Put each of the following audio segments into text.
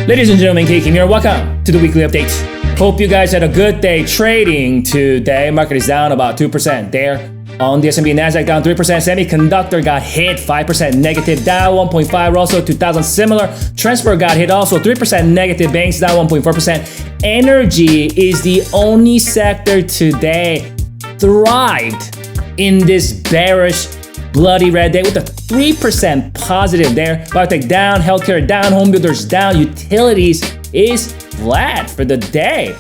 Ladies and gentlemen, K Kim here. Welcome to the weekly update. Hope you guys had a good day trading today. Market is down about 2% there. On the S&P, Nasdaq down 3%. Semiconductor got hit 5% negative. Dow 1.5%. Also 2000 similar. Transport got hit also 3% negative. Banks down 1.4%. Energy is the only sector today thrived in this bearish bloody red day with a 3% positive there. Biotech down, healthcare down, home builders down, utilities is flat for the day.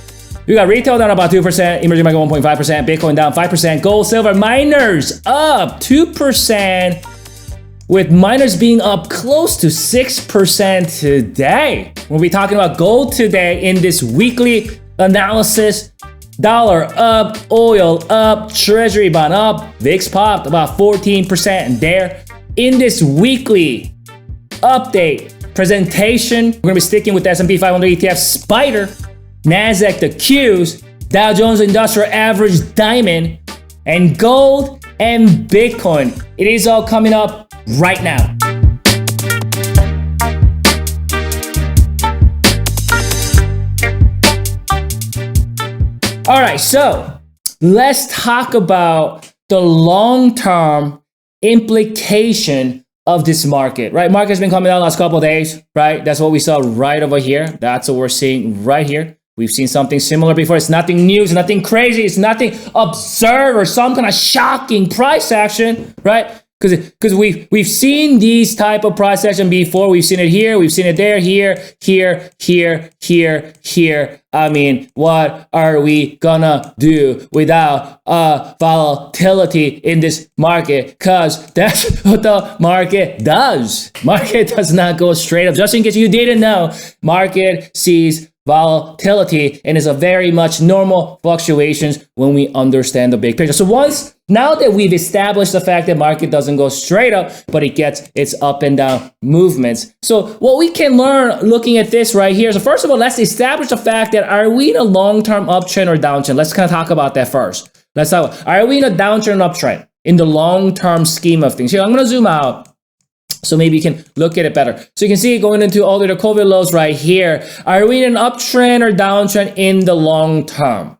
We got retail down about 2%, emerging market 1.5%, Bitcoin down 5%, gold, silver, miners up 2%, with miners being up close to 6% today. We'll be talking about gold today in this weekly analysis. Dollar up, oil up, treasury bond up, VIX popped about 14% there. In this weekly update presentation, we're gonna be sticking with the S&P 500 ETF Spider, Nasdaq the Qs, Dow Jones Industrial Average Diamond, and gold and Bitcoin. It is all coming up right now. All right, so let's talk about the long-term implication of this market, right? Market's been coming down the last couple of days, right? That's what we saw right over here. That's what we're seeing right here. We've seen something similar before. It's nothing new, it's nothing crazy, it's nothing absurd or some kind of shocking price action, right? Because we've seen these type of price action before. We've seen it here, we've seen it there, here. I mean, what are we gonna do without volatility in this market? Because that's what the market does. Market does not go straight up. Just in case you didn't know, market sees volatility and is a very much normal fluctuations when we understand the big picture. So now that we've established the fact that market doesn't go straight up, but it gets its up and down movements. So what we can learn looking at this right here, so first of all, let's establish the fact that are we in a long-term uptrend or downtrend? Let's kind of talk about that first. Let's talk, are we in a downtrend or uptrend in the long-term scheme of things? Here, I'm gonna zoom out so maybe you can look at it better. So you can see going into all the COVID lows right here. Are we in an uptrend or downtrend in the long term?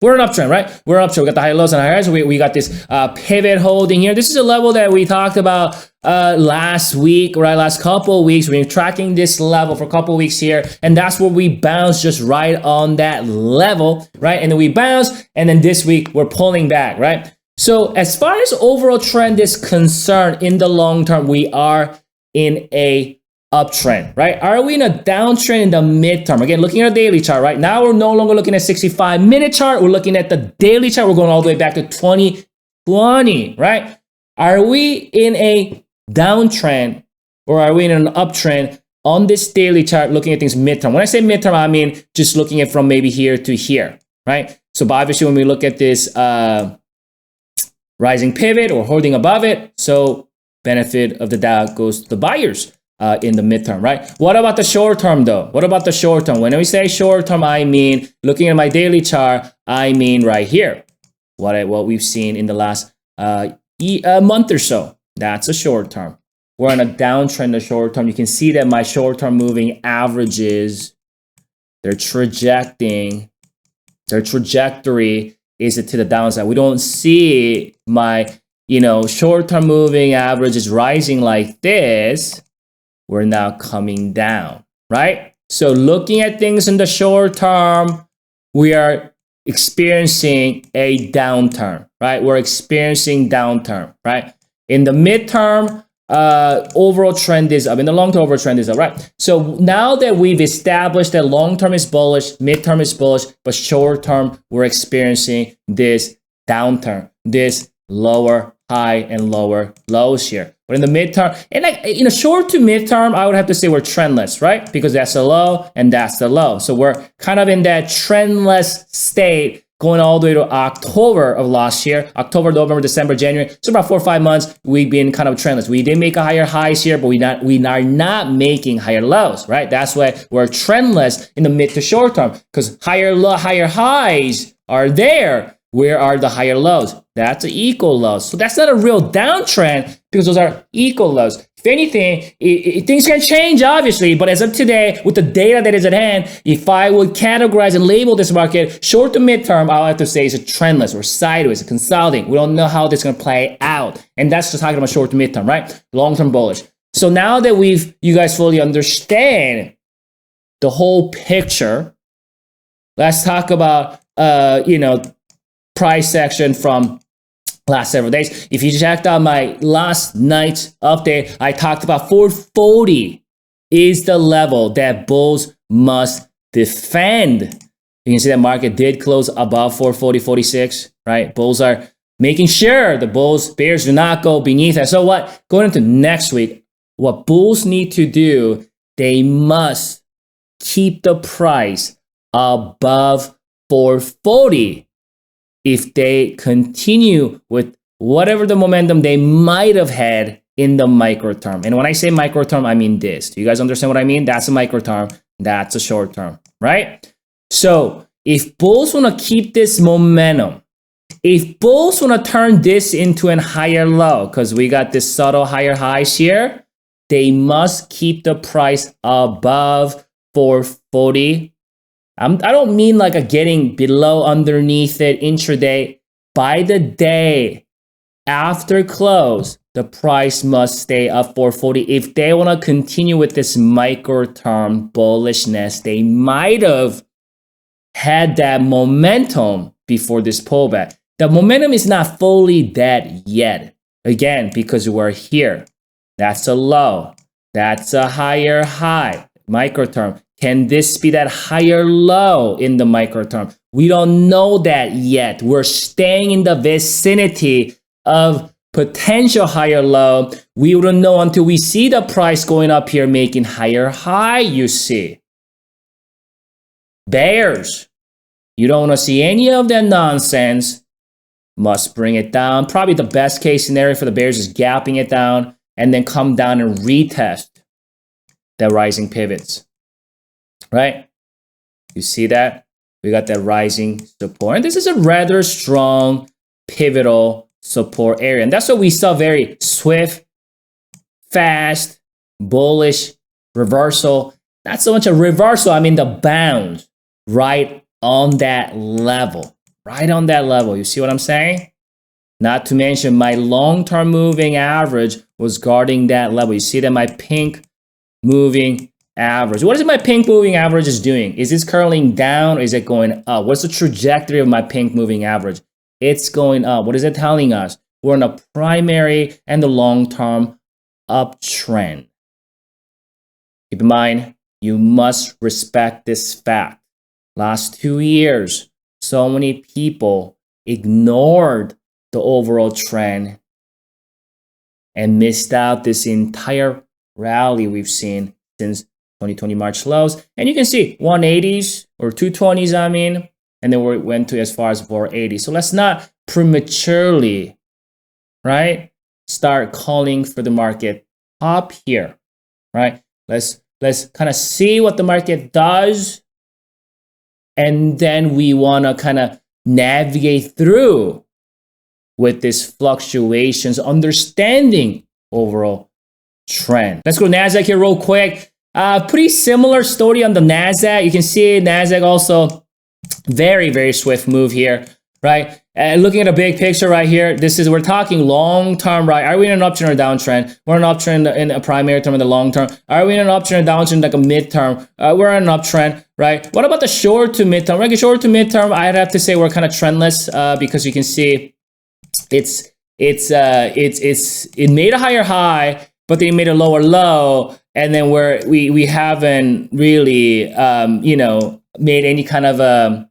We're an uptrend, right? We're an uptrend. We got the high lows and high highs. We got this pivot holding here. This is a level that we talked about last week, right? Last couple of weeks. We've been tracking this level for a couple of weeks here. And that's where we bounced just right on that level, right? And then we bounced. And then this week we're pulling back, right? So as far as overall trend is concerned, in the long term, we are in a uptrend, right? Are we in a downtrend in the midterm? Again, looking at a daily chart, right? Now we're no longer looking at 65-minute chart. We're looking at the daily chart. We're going all the way back to 2020, right? Are we in a downtrend or are we in an uptrend on this daily chart looking at things midterm? When I say midterm, I mean just looking at from maybe here to here, right? So obviously when we look at this rising pivot or holding above it, so benefit of the Dow goes to the buyers in the midterm, right? What about the short term though? What about the short term? When we say short term, I mean, looking at my daily chart, I mean right here, what we've seen in the last month or so. That's a short term. We're on a downtrend in the short term. You can see that my short term moving averages, their trajectory is it to the downside. We don't see my, short-term moving average is rising like this. We're now coming down, right? So looking at things in the short term, we are experiencing a downturn, right? We're experiencing downturn, right? In the midterm, overall trend is up. In the long term, overall trend is up, right? So now that we've established that long term is bullish, midterm is bullish, but short term, we're experiencing this downturn, this lower high and lower lows here. But in the midterm, and short to midterm, I would have to say we're trendless, right? Because that's the low and that's the low. So we're kind of in that trendless state going all the way to October of last year, October, November, December, January. So about 4 or 5 months, we've been kind of trendless. We did make a higher highs here, but we are not making higher lows, right? That's why we're trendless in the mid to short term, because higher highs are there, where are the higher lows? That's an equal low. So that's not a real downtrend because those are equal lows. If anything, things can change, obviously, but as of today, with the data that is at hand, if I would categorize and label this market short to midterm, I'll have to say it's a trendless or sideways, consolidating. We don't know how this is going to play out. And that's just talking about short to midterm, right? Long-term bullish. So now that you guys fully understand the whole picture, let's talk about, price action from last several days. If you checked out my last night's update, I talked about 440 is the level that bulls must defend. You can see that market did close above 440.46, right? Bulls are making sure the bears do not go beneath that. So what? Going into next week, what bulls need to do, they must keep the price above 440 if they continue with whatever the momentum they might have had in the micro term. And when I say micro term, I mean this. Do you guys understand what I mean? That's a micro term. That's a short term, right? So if bulls want to keep this momentum, if bulls want to turn this into a higher low, because we got this subtle higher highs here, they must keep the price above 440. I don't mean like a getting below, underneath it, intraday. By the day after close, the price must stay up 440. If they want to continue with this micro-term bullishness, they might have had that momentum before this pullback. The momentum is not fully dead yet. Again, because we're here. That's a low. That's a higher high. Micro-term. Can this be that higher low in the micro term? We don't know that yet. We're staying in the vicinity of potential higher low. We wouldn't know until we see the price going up here, making higher high, you see. Bears, you don't want to see any of that nonsense. Must bring it down. Probably the best case scenario for the bears is gapping it down and then come down and retest the rising pivots. Right? You see that? We got that rising support. And this is a rather strong pivotal support area. And that's what we saw, very swift, fast, bullish reversal. Not so much a reversal, I mean the bounce right on that level. Right on that level. You see what I'm saying? Not to mention my long-term moving average was guarding that level. You see that my pink moving average. What is my pink moving average is doing? Is this curling down or is it going up? What's the trajectory of my pink moving average? It's going up. What is it telling us? We're in a primary and the long-term uptrend. Keep in mind, you must respect this fact. Last 2 years, so many people ignored the overall trend and missed out this entire rally we've seen since 2020 March lows. And you can see 180s or 220s, I mean, and then we went to as far as 480. So let's not prematurely, right, start calling for the market up here, right? Let's kind of see what the market does. And then we want to kind of navigate through with these fluctuations, understanding overall trend. Let's go NASDAQ here real quick. Pretty similar story on the NASDAQ. You can see NASDAQ also very, very swift move here, right? Looking at a big picture right here, we're talking long-term, right? Are we in an uptrend or downtrend? We're in an uptrend in a primary term in the long term. Are we in an uptrend or downtrend like a midterm? We're in an uptrend, right? What about the short to midterm? Like a short to midterm, I'd have to say we're kind of trendless because you can see it made a higher high, but then it made a lower low, and then we haven't really made any kind of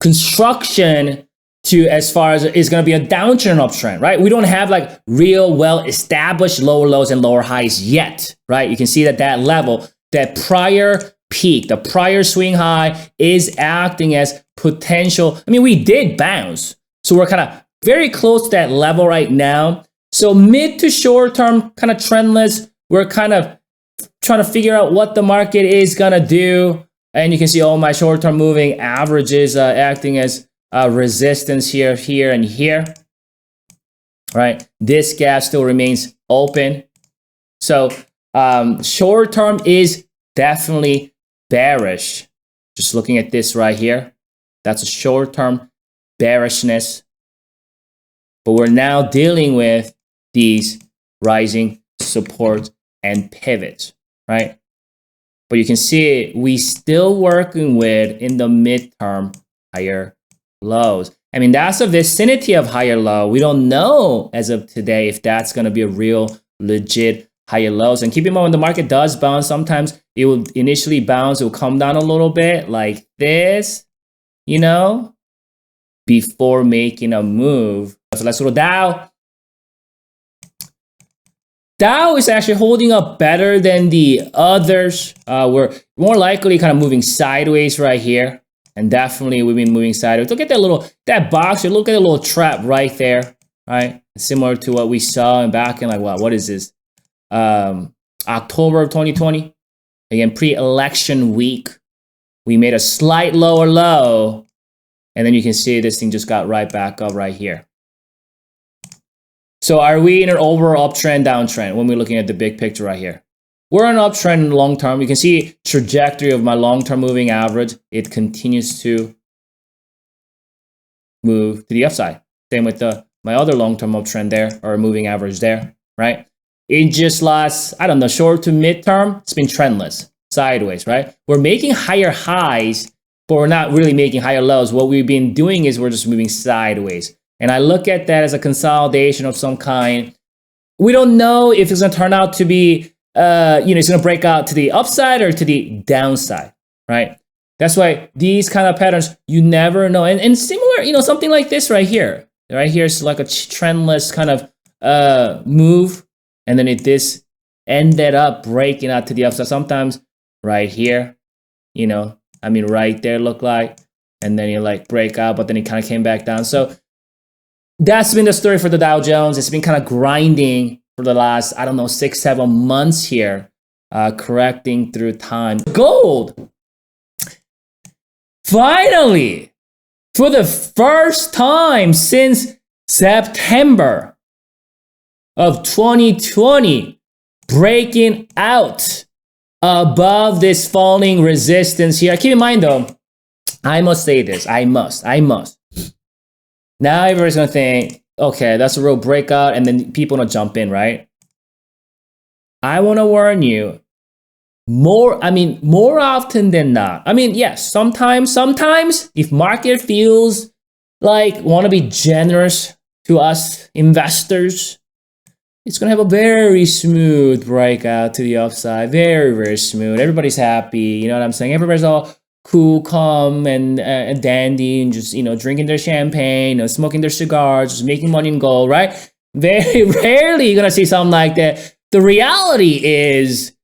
construction to as far as it's going to be a downtrend uptrend, right? We don't have like real well-established lower lows and lower highs yet, right? You can see that level, that prior peak, the prior swing high is acting as potential. I mean, we did bounce, so we're kind of very close to that level right now. So mid to short term, kind of trendless. We're kind of trying to figure out what the market is going to do. And you can see all my short-term moving averages acting as resistance here, here, and here, right? This gap still remains open. So short term is definitely bearish. Just looking at this right here, that's a short term bearishness. But we're now dealing with these rising support and pivots, right? But you can see we still working with in the midterm higher lows. I mean, that's a vicinity of higher low. We don't know as of today if that's going to be a real legit higher lows. And keep in mind, when the market does bounce, sometimes it will initially bounce, it will come down a little bit like this, you know, before making a move. So let's go to Dow. Dow is actually holding up better than the others. We're more likely kind of moving sideways right here. And definitely we've been moving sideways. Look at that box. Look at the little trap right there, right? Similar to what we saw back in like, wow, what is this? October of 2020. Again, pre-election week. We made a slight lower low. And then you can see this thing just got right back up right here. So are we in an overall uptrend, downtrend when we're looking at the big picture right here? We're on an uptrend in the long term. You can see trajectory of my long-term moving average. It continues to move to the upside. Same with my other long-term uptrend there, or moving average there, right? It just lasts, I don't know, short to midterm, it's been trendless, sideways, right? We're making higher highs, but we're not really making higher lows. What we've been doing is we're just moving sideways. And I look at that as a consolidation of some kind. We don't know if it's going to turn out to be, it's going to break out to the upside or to the downside, right? That's why these kind of patterns, you never know. And similar, something like this right here. Right here is like a trendless kind of move. And then this ended up breaking out to the upside. Sometimes right here, right there look like. And then you like break out, but then it kind of came back down. So that's been the story for the Dow Jones. It's been kind of grinding for the last, 6-7 months here, correcting through time. Gold, finally, for the first time since September of 2020, breaking out above this falling resistance here. Keep in mind though, I must say this, I must. Now everybody's gonna think, okay, that's a real breakout, and then people gonna jump in, right? I wanna warn you, more often than not. Yes, sometimes if market feels like wanna be generous to us investors, it's gonna have a very smooth breakout to the upside, very, very smooth. Everybody's happy, you know what I'm saying? Everybody's all cool, calm, and dandy, and just drinking their champagne, smoking their cigars, just making money in gold, right? Very rarely you're gonna see something like that. The reality is,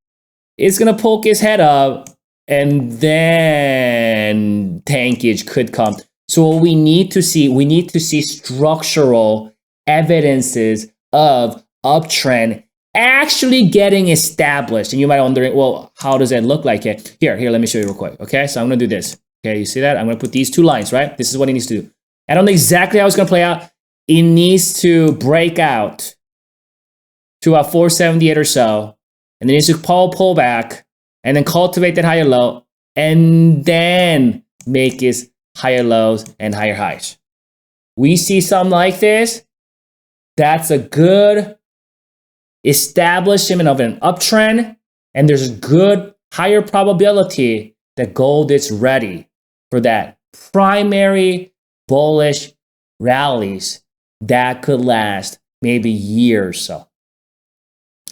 it's gonna poke his head up, and then tankage could come. So what we need to see structural evidences of uptrend actually getting established. And you might be wondering, well, how does that look like it? Here, let me show you real quick. Okay, so I'm gonna do this. Okay, you see that? I'm gonna put these two lines, right? This is what it needs to do. I don't know exactly how it's gonna play out. It needs to break out to about 478 or so, and then it needs to pull back, and then cultivate that higher low, and then make its higher lows and higher highs. We see something like this, that's a good establishment of an uptrend, and there's a good higher probability that gold is ready for that primary bullish rallies that could last maybe a year or so.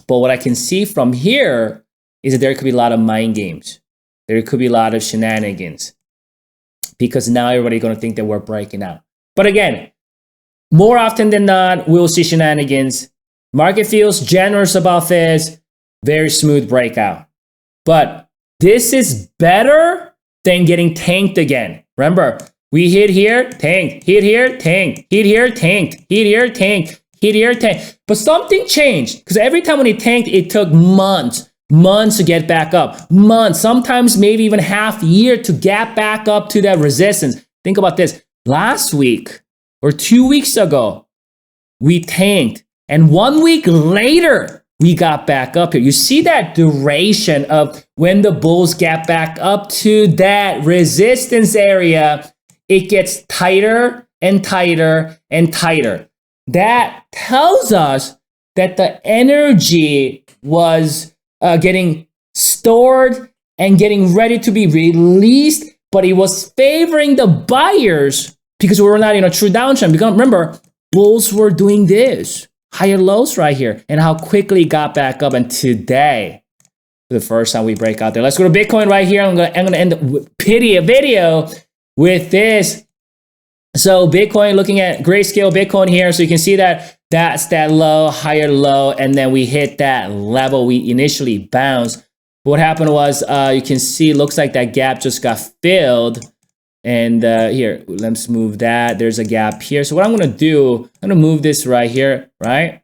But what I can see from here is that there could be a lot of mind games. There could be a lot of shenanigans, because now everybody's going to think that we're breaking out. But again, more often than not, we'll see shenanigans. Market feels generous about this, very smooth breakout. But this is better than getting tanked again. Remember, we hit here, tanked, hit here, tanked, hit here, tanked, hit here, tanked, hit here, tanked. But something changed, because every time when it tanked, it took months to get back up. Months, sometimes maybe even half a year to get back up to that resistance. Think about this. last week or 2 weeks ago, we tanked. And 1 week later, we got back up here. You see that duration of when the bulls get back up to that resistance area, it gets tighter and tighter and tighter. That tells us that the energy was getting stored and getting ready to be released, but it was favoring the buyers because we were not in a true downtrend. Because remember, bulls were doing this, higher lows right here, and how quickly it got back up. And today, the first time we break out there. Let's go to Bitcoin right here. I'm gonna end the video with this. So Bitcoin, looking at Grayscale Bitcoin here, so you can see that that's that low, higher low, and then we hit that level we initially bounced. What happened was, you can see, looks like that gap just got filled. And here, let's move that. There's a gap here. So what I'm gonna do, I'm gonna move this right here, right?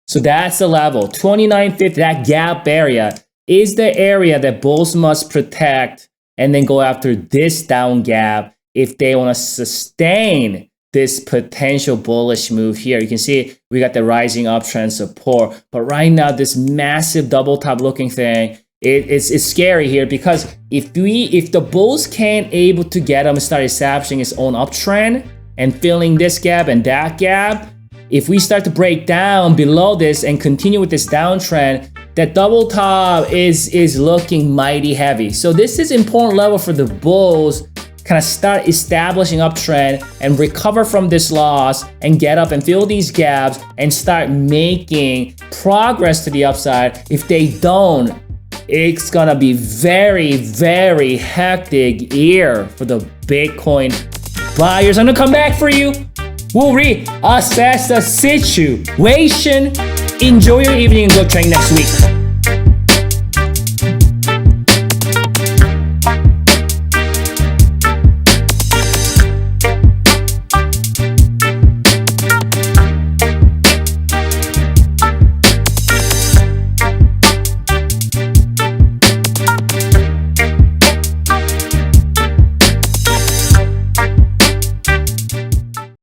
So that's the level, 29.50, that gap area is the area that bulls must protect and then go after this down gap if they want to sustain this potential bullish move here. You can see we got the rising uptrend support, but right now this massive double top looking thing, it's scary here, because if the bulls can't able to get them and start establishing its own uptrend and filling this gap and that gap, if we start to break down below this and continue with this downtrend, that double top is looking mighty heavy. So this is important level for the bulls kind of start establishing uptrend and recover from this loss and get up and fill these gaps and start making progress to the upside. If they don't, it's gonna be very, very hectic year for the Bitcoin buyers. I'm gonna come back for you. We'll reassess the situation. Enjoy your evening and go trade next week.